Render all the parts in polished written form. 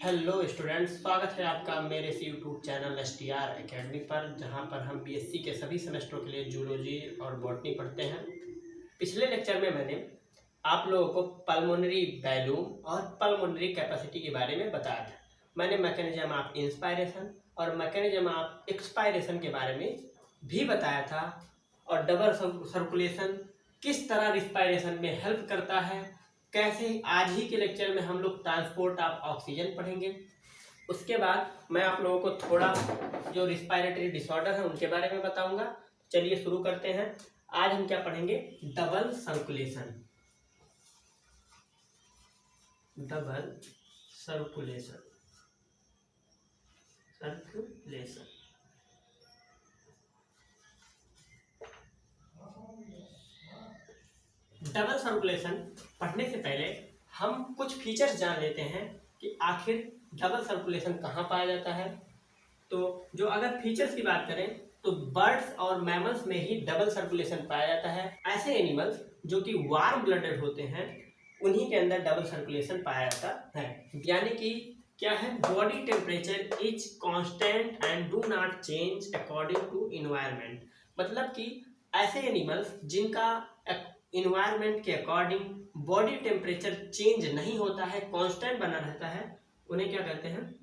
Hello students, स्वागत है आपका मेरे इस यूट्यूब चैनल STR एकेडमी पर, जहां पर हम BSc के सभी सेमेस्टरों के लिए जूलॉजी और बॉटनी पढ़ते हैं। पिछले लेक्चर में मैंने आप लोगों को पल्मोनरी वैल्यूम और पल्मोनरी कैपेसिटी के बारे में बताया था। मैंने मैकेनिज्म ऑफ इंस्पायरेशन और मैकेनिज्म ऑफ एक्सपायरेशन के बारे में भी बताया था, और डबल सर्कुलेशन किस तरह रिस्पायरेशन में हेल्प करता है, कैसे आज ही के लेक्चर में हम लोग ट्रांसपोर्ट ऑफ ऑक्सीजन पढ़ेंगे। उसके बाद मैं आप लोगों को थोड़ा जो रिस्पायरेटरी डिसऑर्डर है उनके बारे में बताऊंगा। चलिए शुरू करते हैं। आज हम क्या पढ़ेंगे? Double circulation. Double circulation circulation double circulation पढ़ने से पहले हम कुछ फीचर्स जान लेते हैं कि आखिर डबल सर्कुलेशन कहाँ पाया जाता है। तो जो अगर फीचर्स की बात करें तो बर्ड्स और मैमल्स में ही डबल सर्कुलेशन पाया जाता है। ऐसे एनिमल्स जो कि वार्म ब्लडेड होते हैं उन्हीं के अंदर डबल सर्कुलेशन पाया जाता है। यानी कि क्या है? Body temperature is constant and do not change according to environment. मतलब कि ऐसे एनिमल्स जिनका इन्वायरमेंट के अकॉर्डिंग बॉडी टेम्परेचर चेंज नहीं होता है, कांस्टेंट बना रहता है, उन्हें क्या कहते हैं?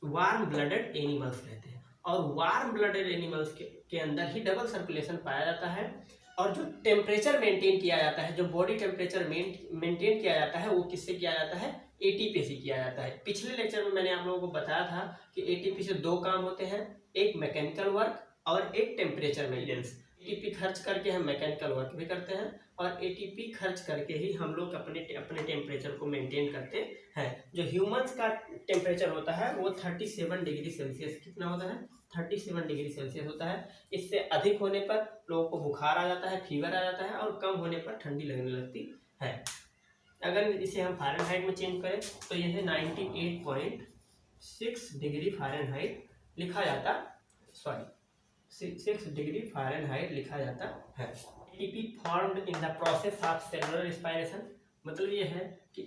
वार्म ब्लडेड एनिमल्स कहते हैं। और वार्म ब्लडेड एनिमल्स के अंदर ही डबल सर्कुलेशन पाया जाता है। और जो टेम्परेचर मेंटेन किया जाता है, जो बॉडी टेम्परेचर मेंटेन किया जाता है, वो किससे किया जाता है? ATP से किया जाता है। पिछले लेक्चर में मैंने आप लोगों को बताया था कि ATP से दो काम होते हैं, एक मैकेनिकल वर्क और एक टेम्परेचर मेंटेनेंस। ATP खर्च करके हम मैकेनिकल वर्क भी करते हैं और ATP खर्च करके ही हम लोग अपने टेम्परेचर को मेंटेन करते हैं। जो ह्यूमंस का टेम्परेचर होता है वो 37 डिग्री सेल्सियस कितना होता है? 37 डिग्री सेल्सियस होता है। इससे अधिक होने पर लोगों को बुखार आ जाता है, फीवर आ जाता है, और कम होने पर ठंडी लगने लगती है। अगर इसे हम फ़ारेनहाइट में चेंज करें तो यह 98.6 डिग्री फ़ारेनहाइट लिखा जाता, 6 डिग्री फ़ारेनहाइट लिखा जाता है। ATP formed in the process of cellular respiration. मतलब ये है कि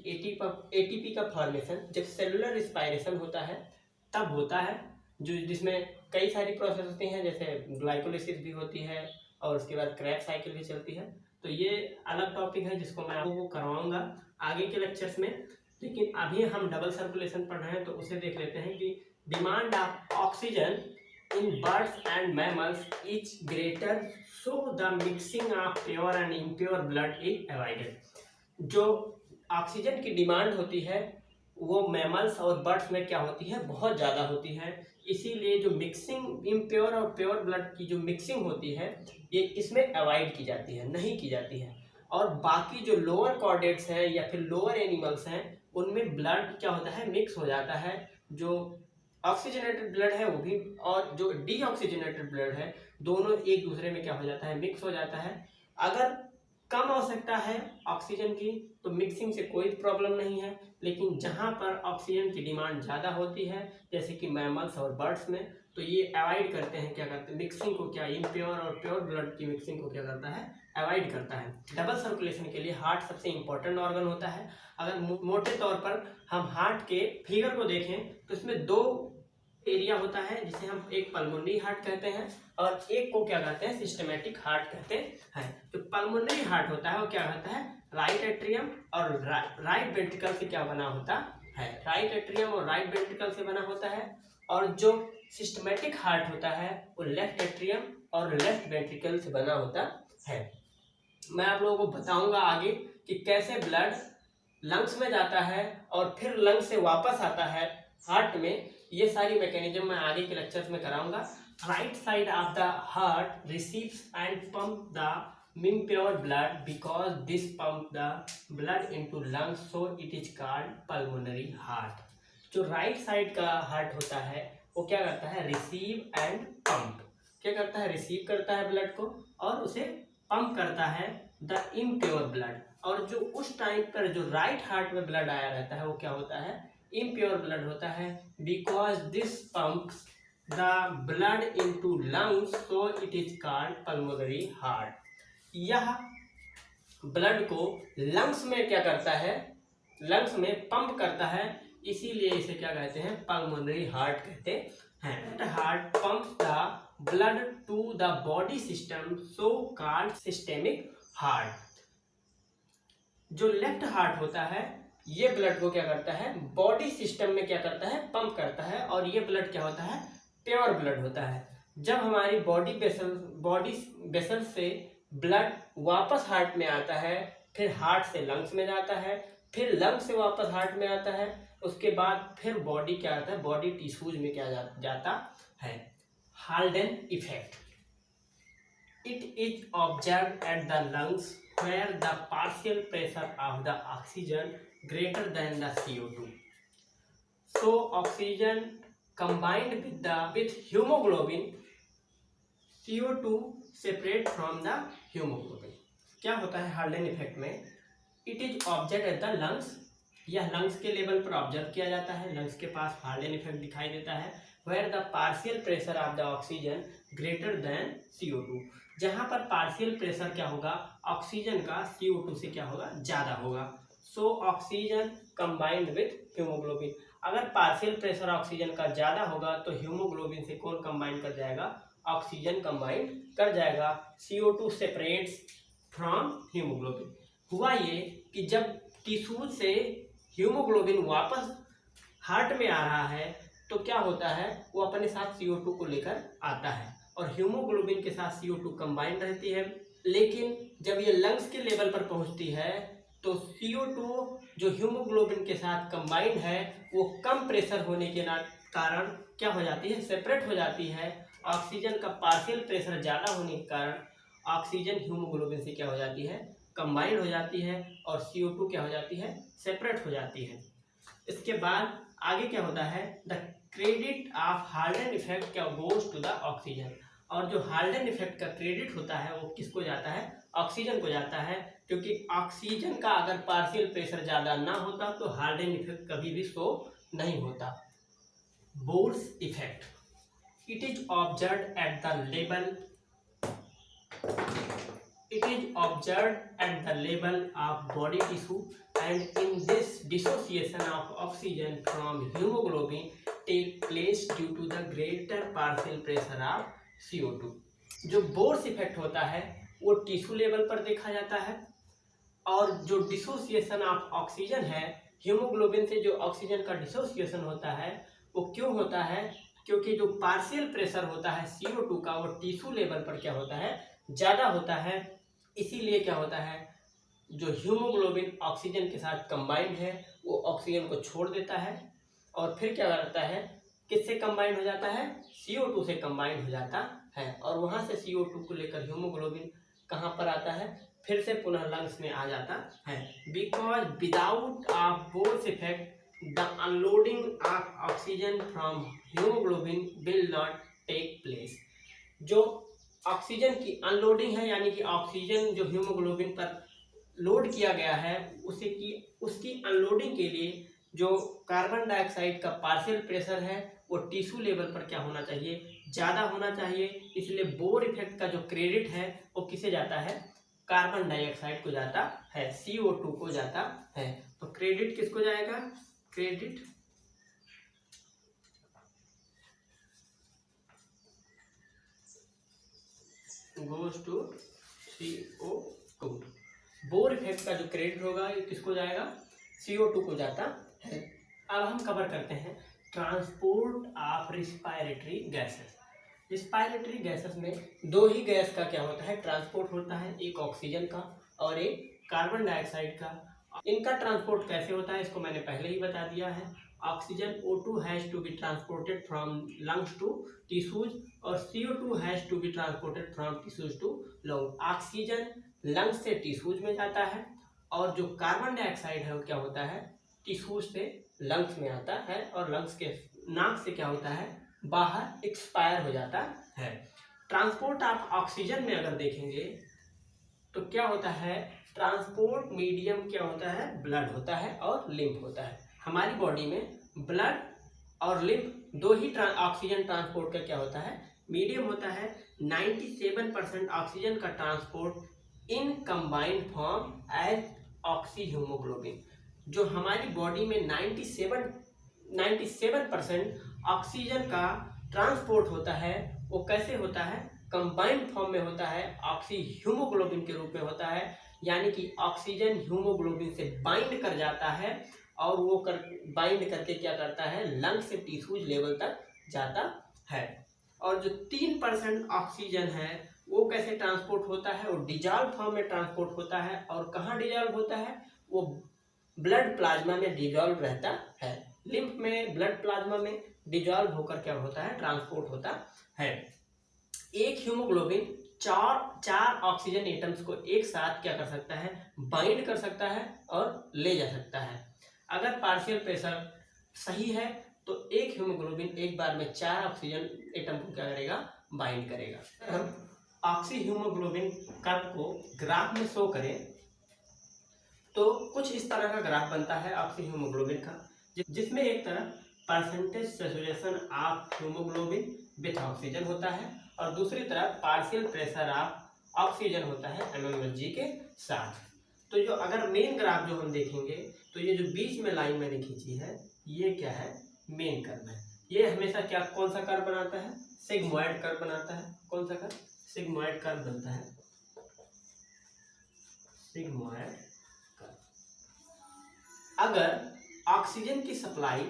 ATP का फॉर्मेशन जब सेलुलर रिस्पायरेशन होता है तब होता है, जो जिसमें कई सारी प्रोसेस होती हैं, जैसे ग्लाइकोलिसिस भी होती है और उसके बाद क्रैब साइकिल भी चलती है। तो ये अलग टॉपिक है जिसको मैं आपको करवाऊंगा आगे के लेक्चर्स में। लेकिन अभी हम डबल सर्कुलेशन पढ़ रहे हैं तो उसे देख लेते हैं कि demand of oxygen in birds and mammals is greater, so the mixing of pure and impure blood is avoided। जो ऑक्सीजन की डिमांड होती है वो मैमल्स और बर्ड्स में क्या होती है? बहुत ज़्यादा होती है। इसीलिए जो मिक्सिंग इम्प्योर और प्योर ब्लड की जो मिक्सिंग होती है ये इसमें अवॉइड की जाती है, नहीं की जाती है। और बाकी जो लोअर कॉर्डेट्स हैं या फिर लोअर एनिमल्स हैं उनमें ब्लड क्या होता है? मिक्स हो जाता है। जो ऑक्सीजनेटेड ब्लड है वो भी और जो डीऑक्सीजनेटेड ब्लड है दोनों एक दूसरे में क्या हो जाता है? मिक्स हो जाता है। अगर कम आवश्यकता है ऑक्सीजन की तो मिक्सिंग से कोई प्रॉब्लम नहीं है, लेकिन जहाँ पर ऑक्सीजन की डिमांड ज़्यादा होती है जैसे कि मैमल्स और बर्ड्स में, तो ये अवॉइड करते हैं। क्या करते हैं? मिक्सिंग को, क्या इम्प्योर और प्योर ब्लड की मिक्सिंग को क्या करता है? अवॉइड करता है। डबल सर्कुलेशन के लिए हार्ट सबसे इंपॉर्टेंट ऑर्गन होता है। अगर मोटे तौर पर हम हार्ट के फिगर को देखें तो इसमें दो एरिया होता है, जिसे हम एक पल्मोनरी हार्ट कहते हैं और एक को क्या कहते हैं? सिस्टमैटिक हार्ट कहते हैं। जो पल्मोनरी हार्ट होता है वो क्या कहता है? राइट एट्रियम और राइट वेंट्रिकल से क्या बना होता है? राइट एट्रियम और राइट वेंट्रिकल से बना होता है। और जो सिस्टमैटिक हार्ट होता है वो लेफ्ट एट्रियम और लेफ्ट वेंट्रिकल से बना होता है। मैं आप लोगों को बताऊंगा आगे कि कैसे ब्लड लंग्स में जाता है और फिर लंग्स से वापस आता है हार्ट में। ये सारी मैकेनिज्म मैं आगे के लेक्चर्स में कराऊंगा। Right side of the heart receives and pump the impure blood because this pump the blood into lungs, so it is called pulmonary heart. जो राइट साइड का हार्ट होता है वो क्या करता है? Receive and pump. क्या करता है? रिसीव करता है ब्लड को और उसे पंप करता है द इम्प्योर ब्लड। और जो उस टाइम पर जो राइट हार्ट में ब्लड आया रहता है वो क्या होता है? इम्प्योर ब्लड होता है। Because this pumps the blood into lungs, so it is called pulmonary heart. यह ब्लड को लंग्स में क्या करता है? लंग्स में पंप करता है, इसीलिए इसे क्या कहते हैं, पल्मोनरी हार्ट कहते हैं। Heart pumps the blood to the body system, so called systemic heart. जो लेफ्ट हार्ट होता है ये ब्लड को क्या करता है, बॉडी सिस्टम में क्या करता है, पंप करता है, और ये ब्लड क्या होता है, प्योर ब्लड होता है। जब हमारी बॉडी वेसल से ब्लड वापस हार्ट में आता है, फिर हार्ट से लंग्स में जाता है, फिर लंग्स से वापस हार्ट में आता है, उसके बाद फिर बॉडी क्या आता है, बॉडी टिश्यूज में क्या जाता है। Haldane effect, it is observed at the lungs where the partial pressure of the oxygen greater than the CO2. So oxygen combined with hemoglobin, CO2 separate from the hemoglobin. क्या होता है Haldane effect में, it is observe at the lungs, यह lungs के level पर observe किया जाता है, लंग्स के पास हाल्डेन इफेक्ट दिखाई देता है। where the partial pressure of the oxygen greater than CO2, जहां पर पार्शियल प्रेशर क्या होगा, ऑक्सीजन का CO2 से क्या होगा, ज्यादा होगा। So oxygen combined with haemoglobin, अगर पार्शियल प्रेशर ऑक्सीजन का ज्यादा होगा तो हीमोग्लोबिन से कौन कंबाइन कर जाएगा, ऑक्सीजन कंबाइन कर जाएगा। CO2 separates from haemoglobin. हुआ ये कि जब टिश्यूज से हीमोग्लोबिन वापस हार्ट में आ रहा है तो क्या होता है, वो अपने साथ CO2 को लेकर आता है और हीमोग्लोबिन के साथ CO2 कंबाइन रहती है। लेकिन जब ये लंग्स के लेवल पर पहुंचती है तो CO2 जो हीमोग्लोबिन के साथ कंबाइंड है वो कम प्रेशर होने के कारण क्या हो जाती है, सेपरेट हो जाती है। ऑक्सीजन का पार्शियल प्रेशर ज़्यादा होने के कारण ऑक्सीजन हीमोग्लोबिन से क्या हो जाती है, कंबाइंड हो जाती है और CO2 क्या हो जाती है, सेपरेट हो जाती है। इसके बाद आगे क्या होता है, the credit of Haldane effect क्या गोज टू द ऑक्सीजन, और जो हाल्डेन इफेक्ट का क्रेडिट होता है वो किसको जाता है, ऑक्सीजन को जाता है, क्योंकि ऑक्सीजन का अगर पार्शियल प्रेशर ज़्यादा ना होता तो हाल्डेन इफेक्ट कभी भी शो नहीं होता। Bohr's effect, it is observed at the level of body tissue, and in this dissociation of oxygen from hemoglobin take place due to the greater partial pressure of CO2। जो Bohr's effect होता है वो tissue level पर देखा जाता है, और जो डिसोसिएशन ऑफ ऑक्सीजन है, हीमोग्लोबिन से जो ऑक्सीजन का डिसोसिएशन होता है वो क्यों होता है, क्योंकि जो पार्शियल प्रेशर होता है CO2 का वो टिश्यू लेवल पर क्या होता है, ज़्यादा होता है। इसीलिए क्या होता है, जो हीमोग्लोबिन ऑक्सीजन के साथ कंबाइंड है वो ऑक्सीजन को छोड़ देता है और फिर क्या करता है, किससे कंबाइंड हो जाता है, CO2 से कंबाइंड हो जाता है, और वहाँ से CO2 को लेकर हीमोग्लोबिन कहाँ पर आता है, फिर से पुनः लंग्स में आ जाता है। Because without a Bohr's effect the unloading of oxygen from haemoglobin will not take place. जो ऑक्सीजन की अनलोडिंग है, यानी कि ऑक्सीजन जो हीमोग्लोबिन पर लोड किया गया है उसकी अनलोडिंग के लिए जो कार्बन डाइऑक्साइड का पार्शियल प्रेशर है वो टिश्यू लेवल पर क्या होना चाहिए, ज़्यादा होना चाहिए। इसलिए बोर इफेक्ट का जो क्रेडिट है वो किसे जाता है, कार्बन डाइऑक्साइड को जाता है, CO2 को जाता है। तो क्रेडिट किसको जाएगा, credit goes to CO2। Bohr effect का जो क्रेडिट होगा ये किसको जाएगा, CO2 को जाता है। अब हम कवर करते हैं transport of respiratory gases. Respiratory gases में दो ही गैस का क्या होता है, ट्रांसपोर्ट होता है, एक ऑक्सीजन का और एक कार्बन डाइऑक्साइड का। इनका ट्रांसपोर्ट कैसे होता है इसको मैंने पहले ही बता दिया है। Oxygen O2 has to be transported from lungs to tissues और CO2 has to be transported from tissues to lung. Oxygen lungs से टिश्यूज में जाता है और जो कार्बन डाइऑक्साइड है वो क्या होता है, टिश्यूज से लंग्स में आता है और लंग्स के नाक से क्या होता है, बाहर एक्सपायर हो जाता है। ट्रांसपोर्ट ऑफ ऑक्सीजन में अगर देखेंगे तो क्या होता है, ट्रांसपोर्ट मीडियम क्या होता है, ब्लड होता है और लिम्फ होता है। हमारी बॉडी में ब्लड और लिम्फ दो ही ऑक्सीजन ट्रांसपोर्ट का क्या होता है, मीडियम होता है। 97% ऑक्सीजन का transport in combined form as oxy haemoglobin. जो हमारी बॉडी में 97 97% ऑक्सीजन का ट्रांसपोर्ट होता है वो कैसे होता है, कंबाइंड फॉर्म में होता है, ऑक्सी हीमोग्लोबिन के रूप में होता है। यानी कि ऑक्सीजन हीमोग्लोबिन से बाइंड कर जाता है और वो बाइंड करके क्या करता है, लंग से टिश्यूज लेवल तक जाता है। और जो 3% ऑक्सीजन है वो कैसे ट्रांसपोर्ट होता है, वो डिजॉल्व फॉर्म में ट्रांसपोर्ट होता है। और कहाँ डिजॉल्व होता है, वो ब्लड प्लाज्मा में डिजॉल्व रहता है, लिम्फ में, ब्लड प्लाज्मा में डिजॉल्व होकर क्या होता है, ट्रांसपोर्ट होता है। एक हीमोग्लोबिन चार ऑक्सीजन एटम्स को एक साथ क्या कर सकता है, बाइंड कर सकता है और ले जा सकता है। अगर पार्शियल प्रेशर सही है तो एक हीमोग्लोबिन एक बार में 4 ऑक्सीजन एटम को क्या करेगा, बाइंड करेगा। हम ऑक्सी हीमोग्लोबिन कर्व को ग्राफ में शो करें तो कुछ इस तरह का ग्राफ बनता है ऑक्सी हीमोग्लोबिन का, जिसमें एक तरफ percentage saturation of haemoglobin with oxygen होता है और दूसरी तरफ पार्शियल प्रेशर ऑफ ऑक्सीजन होता है mmHg के साथ। तो जो अगर मेन ग्राफ जो हम देखेंगे तो ये जो बीच में लाइन मैंने खींची है ये क्या है, मेन कर्व है। ये हमेशा क्या, कौन सा कर्व बनाता है, सिग्मोइड कर्व बनाता है। कौन सा कर्व, सिग्मोइड कर्व बनता है, सिग्मोइड कर्व। अगर ऑक्सीजन की सप्लाई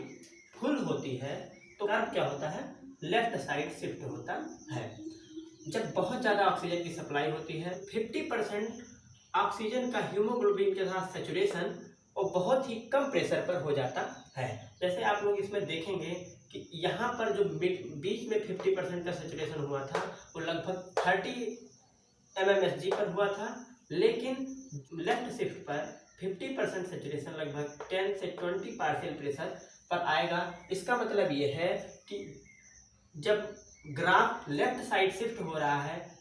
फुल होती है तो कर्व क्या होता है, लेफ्ट साइड शिफ्ट होता है। जब बहुत ज़्यादा ऑक्सीजन की सप्लाई होती है, 50% ऑक्सीजन का हीमोग्लोबिन के साथ सैचुरेशन और बहुत ही कम प्रेशर पर हो जाता है। जैसे आप लोग इसमें देखेंगे कि यहाँ पर जो बीच में 50% का सैचुरेशन हुआ था वो लगभग 30 mmHg पर हुआ था, लेकिन लेफ्ट शिफ्ट पर 50% सैचुरेशन लगभग 10 से 20 पार्शियल प्रेशर पर आएगा। इसका मतलब ये है कि जब ग्राफ लेफ्ट साइड शिफ्ट हो रहा है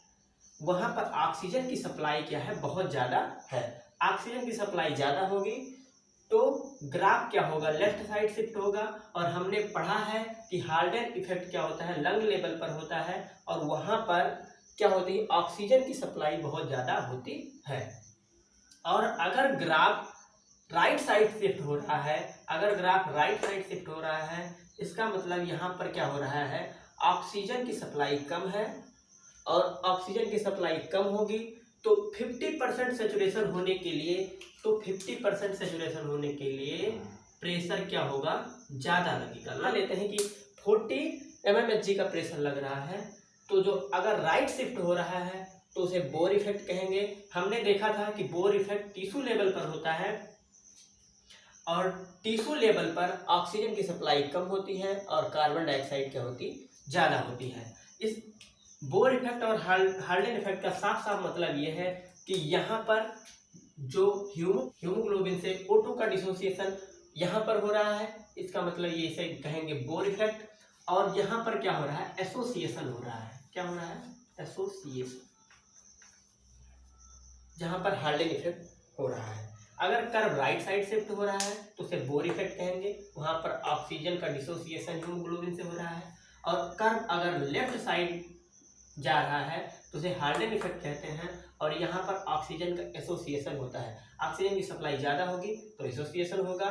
वहां पर ऑक्सीजन की सप्लाई क्या है, बहुत ज़्यादा है। ऑक्सीजन की सप्लाई ज़्यादा होगी तो ग्राफ क्या होगा, लेफ्ट साइड शिफ्ट होगा। और हमने पढ़ा है कि हाल्डेन इफेक्ट क्या होता है, लंग लेवल पर होता है और वहां पर क्या होती है, ऑक्सीजन की सप्लाई बहुत ज़्यादा होती है। और अगर ग्राफ राइट साइड शिफ्ट हो रहा है, अगर ग्राफ राइट साइड शिफ्ट हो रहा है, इसका मतलब यहाँ पर क्या हो रहा है, ऑक्सीजन की सप्लाई कम है और ऑक्सीजन की सप्लाई कम होगी तो 50% सैचुरेशन होने के लिए, तो 50% सैचुरेशन होने के लिए प्रेशर क्या होगा, ज़्यादा लगेगा। मान लेते हैं कि 40 mmHg का प्रेशर लग रहा है, तो जो अगर राइट शिफ्ट हो रहा है तो उसे बोर इफेक्ट कहेंगे। हमने देखा था कि बोर इफेक्ट टिश्यू लेवल पर होता है और टिश्यू लेवल पर ऑक्सीजन की सप्लाई कम होती है और कार्बन डाइऑक्साइड क्या होती, ज़्यादा होती है। इस बोर इफेक्ट और हाल्डेन इफेक्ट का साफ साफ मतलब ये है कि यहाँ पर जो हीमोग्लोबिन से O2 का डिसोसिएशन यहाँ पर हो रहा है, इसका मतलब ये इसे कहेंगे बोर इफेक्ट। और यहाँ पर क्या हो रहा है, एसोसिएशन हो रहा है। क्या हो रहा है, एसोसिएशन, जहाँ पर हाल्डेन इफेक्ट हो रहा है। अगर कर्व राइट साइड शिफ्ट हो रहा है तो उसे बोर इफेक्ट कहेंगे, वहाँ पर ऑक्सीजन का डिसोसिएशन हीमोग्लोबिन से हो रहा है। और कर्व अगर लेफ्ट साइड जा रहा है तो उसे हाल्डेन इफेक्ट कहते हैं और यहाँ पर ऑक्सीजन का एसोसिएशन होता है। ऑक्सीजन की सप्लाई ज़्यादा होगी तो एसोसिएशन होगा।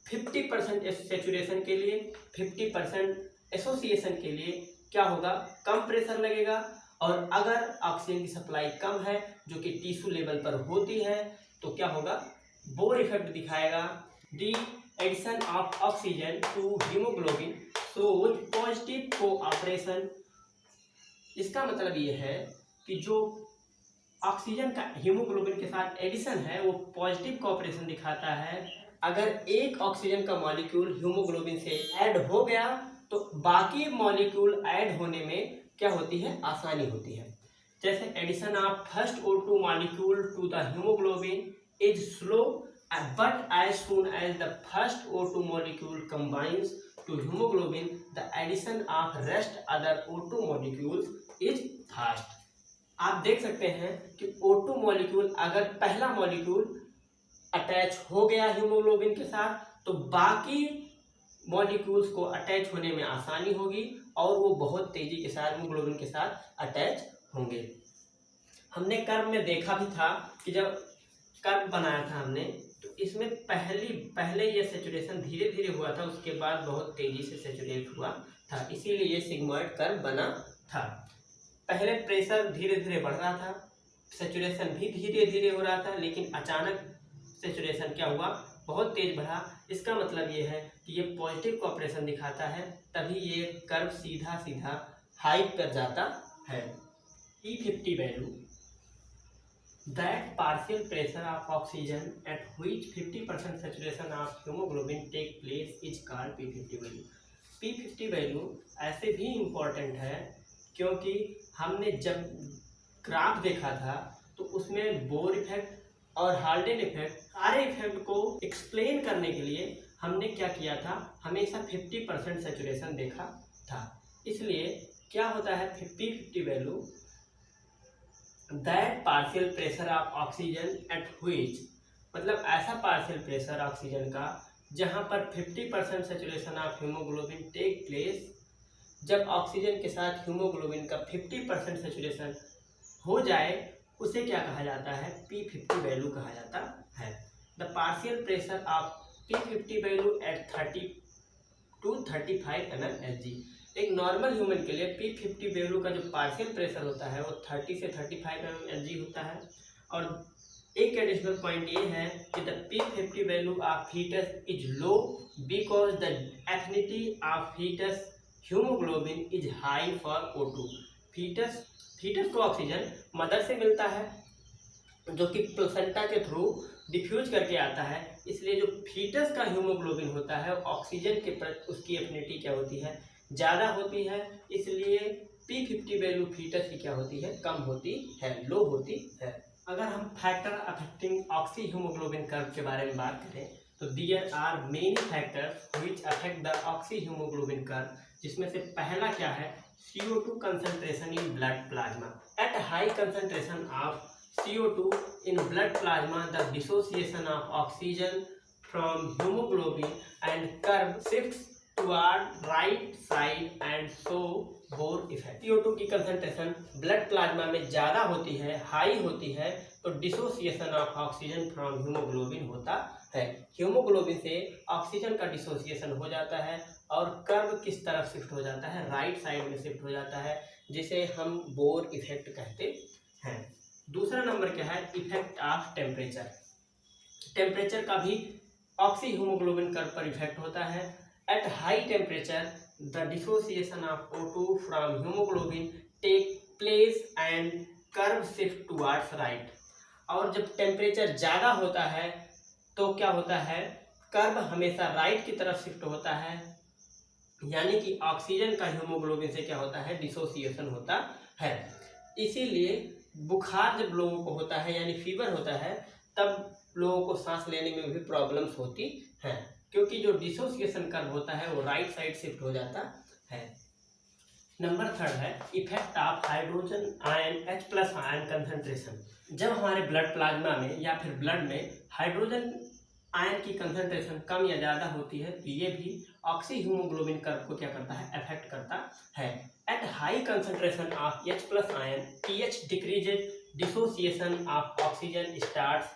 50% सैचुरेशन के लिए, 50% एसोसिएशन के लिए क्या होगा, कम प्रेशर लगेगा। और अगर ऑक्सीजन की सप्लाई कम है जो कि टिश्यू लेवल पर होती है तो क्या होगा, बोर इफेक्ट दिखाएगा। The addition of oxygen to haemoglobin shows positive cooperation. इसका मतलब ये है कि जो ऑक्सीजन का हीमोग्लोबिन के साथ एडिशन है वो पॉजिटिव कोऑपरेशन दिखाता है। अगर एक ऑक्सीजन का मॉलिक्यूल हीमोग्लोबिन से ऐड हो गया तो बाकी मॉलिक्यूल ऐड होने में क्या होती है, आसानी होती है। जैसे addition of first O2 molecule to the haemoglobin is slow but as soon as the first O2 molecule combines to hemoglobin, the addition of rest other O2 molecules is fast। आप देख सकते हैं कि O2 मॉलिक्यूल, अगर पहला molecule attach हो गया haemoglobin के साथ तो बाकी मॉलिक्यूल्स को अटैच होने में आसानी होगी और वो बहुत तेजी के साथ हीमोग्लोबिन के साथ अटैच होंगे। हमने कर्व में देखा भी था कि जब कर्व बनाया था हमने तो इसमें पहले ये सेचुरेशन धीरे धीरे हुआ था, उसके बाद बहुत तेजी से सेचुरेट हुआ था, इसीलिए ये सिग्मॉइड कर्व बना था। पहले प्रेशर धीरे धीरे बढ़ रहा था, सेचुरेशन भी धीरे धीरे हो रहा था, लेकिन अचानक सेचुरेशन क्या हुआ, बहुत तेज बढ़ा। इसका मतलब ये है कि ये पॉजिटिव कॉपरेशन दिखाता है, तभी ये कर्व सीधा सीधा हाइट पर जाता है। P50 value, that partial pressure of oxygen at which 50% saturation of hemoglobin take place is called P50 value। P50 value ऐसे भी इम्पोर्टेंट है क्योंकि हमने जब ग्राफ देखा था तो उसमें बोर इफेक्ट और हाल्डेन इफेक्ट, सारे इफेक्ट को एक्सप्लेन करने के लिए हमने क्या किया था, हमेशा 50% सेचुरेशन देखा था। इसलिए क्या होता है P50 value, that partial pressure of oxygen at which, मतलब ऐसा पार्शियल प्रेशर ऑक्सीजन का जहां पर 50% saturation of haemoglobin take place, जब ऑक्सीजन के साथ हीमोग्लोबिन का 50% सेचुरेशन हो जाए उसे क्या कहा जाता है, P50 वैल्यू कहा जाता है। The partial pressure of P50 value at 30 to 35 mmHg। एक नॉर्मल ह्यूमन के लिए P50 वैल्यू का जो पार्शियल प्रेशर होता है वो 30 से 35 mmHg होता है। और एक एडिशनल पॉइंट ये है कि the P50 value of foetus is low because the affinity of foetus haemoglobin is high for O2। Foetus को ऑक्सीजन मदर से मिलता है जो कि प्लेसेंटा के थ्रू डिफ्यूज करके आता है, इसलिए जो फीटस का हीमोग्लोबिन होता है ऑक्सीजन के प्रति उसकी एफिनिटी क्या होती है, ज़्यादा होती है। इसलिए P50 वैल्यू फीटस की क्या होती है, कम होती है, लो होती है। अगर हम factor affecting oxy haemoglobin curve के बारे में बात करें तो there are many factors which affect the oxy haemoglobin curve, जिसमें से पहला क्या है, CO2 concentration in blood plasma। At high concentration of CO2 in blood plasma, the dissociation of oxygen from hemoglobin and curve shifts toward right side and so Bohr effect। CO2 की concentration blood plasma में ज़्यादा होती है, high होती है, तो dissociation of oxygen from haemoglobin होता है। हीमोग्लोबिन से ऑक्सीजन का डिसोसिएशन हो जाता है और कर्व किस तरफ शिफ्ट हो जाता है, राइट साइड में शिफ्ट हो जाता है, जिसे हम बोर इफेक्ट कहते हैं। दूसरा नंबर क्या है, इफेक्ट ऑफ टेम्परेचर। टेम्परेचर का भी ऑक्सी हीमोग्लोबिन कर्व पर इफेक्ट होता है। At high temperature the dissociation of O2 from haemoglobin take place and curve shift towards right. और जब टेम्परेचर ज़्यादा होता है तो क्या होता है, कर्व हमेशा राइट की तरफ शिफ्ट होता है, यानी कि ऑक्सीजन का हीमोग्लोबिन से क्या होता है, डिसोसिएशन होता है। इसीलिए बुखार जब लोगों को होता है यानी फीवर होता है तब लोगों को सांस लेने में भी प्रॉब्लम्स होती हैं, क्योंकि जो डिसोसिएशन कर्व होता है वो राइट साइड शिफ्ट हो जाता है। नंबर थर्ड है effect of hydrogen ion H+ ion concentration. जब हमारे ब्लड प्लाज्मा में या फिर ब्लड में हाइड्रोजन आयन की कंसंट्रेशन कम या ज़्यादा होती है तो ये भी ऑक्सी हीमोग्लोबिन कर्व को क्या करता है, अफेक्ट करता है। At high concentration of H+ ion pH decreases, dissociation of oxygen starts,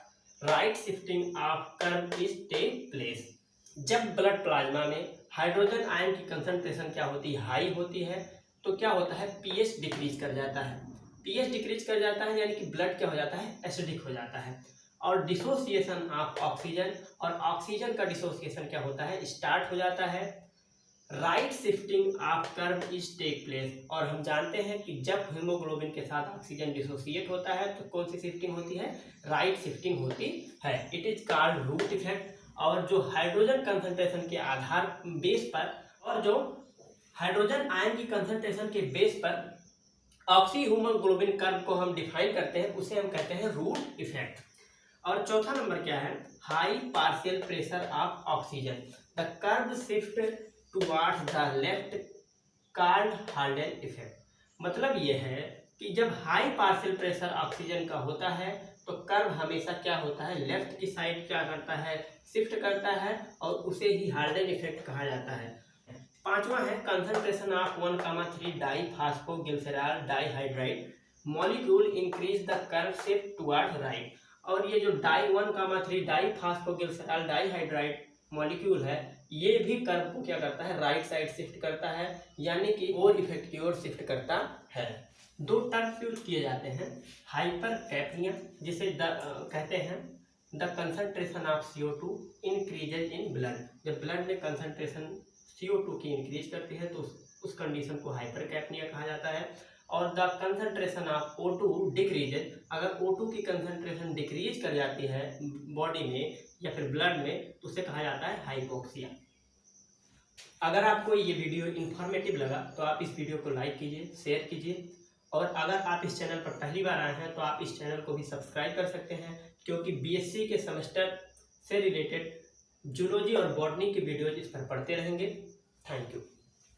right shifting of curve is take place. जब ब्लड प्लाज्मा में हाइड्रोजन आयन की कंसंट्रेशन क्या होती है, हाई होती है, तो क्या होता है, pH डिक्रीज कर जाता है। pH डिक्रीज कर जाता है यानी कि ब्लड क्या हो जाता है, एसिडिक हो जाता है। और डिसोसिएशन ऑफ ऑक्सीजन, और ऑक्सीजन का डिसोसिएशन क्या होता है, स्टार्ट हो जाता है। Right shifting of curve is take place. और हम जानते हैं कि जब हीमोग्लोबिन के साथ ऑक्सीजन डिसोसिएट होता है तो कौन सी शिफ्टिंग होती है, राइट शिफ्टिंग होती है। It is called Root effect. और जो हाइड्रोजन कंसंट्रेशन के आधार बेस पर, और जो हाइड्रोजन आयन की कंसंट्रेशन के बेस पर ऑक्सी हीमोग्लोबिन कर्व को हम डिफाइन करते हैं, उसे हम कहते हैं रूट इफेक्ट। और चौथा नंबर क्या है, high partial pressure of oxygen, the curve shift towards the left called Haldane effect. मतलब ये है कि जब हाई पार्शियल प्रेशर ऑक्सीजन का होता है तो कर्व हमेशा क्या होता है, लेफ्ट की साइड क्या करता है, शिफ्ट करता है, और उसे ही हाल्डेन इफेक्ट कहा जाता है। पांचवा है concentration of 1,3 diphosphoglycerol dihydride molecule increase the curve shift toward right. और ये जो डाई-1,3 डाईफास्फोगिलिसराल डाईहाइड्राइड मॉलिक्यूल है, ये भी कर्व को क्या करता है, राइट साइड शिफ्ट करता है, यानी कि और इफेक्ट की ओर शिफ्ट करता है। दो टर्म्स यूज किए जाते हैं, हाइपरकैपनिया जिसे कहते हैं the concentration of CO2 increases in blood. जब ब्लड में कंसंट्रेशन CO2 की इंक्रीज करती है तो उस कंडीशन को हाइपरकैपनिया कहा जाता है। और the concentration of O2 decreases, अगर O2 की कंसंट्रेशन डिक्रीज कर जाती है बॉडी में या फिर ब्लड में तो उसे कहा जाता है हाइपोक्सिया। अगर आपको ये वीडियो इन्फॉर्मेटिव लगा तो आप इस वीडियो को लाइक कीजिए, शेयर कीजिए, और अगर आप इस चैनल पर पहली बार आए हैं तो आप इस चैनल को भी सब्सक्राइब कर सकते हैं, क्योंकि BSc के सेमेस्टर से रिलेटेड जूलॉजी और बॉटनी की वीडियोज इस पर पढ़ते रहेंगे। Thank you.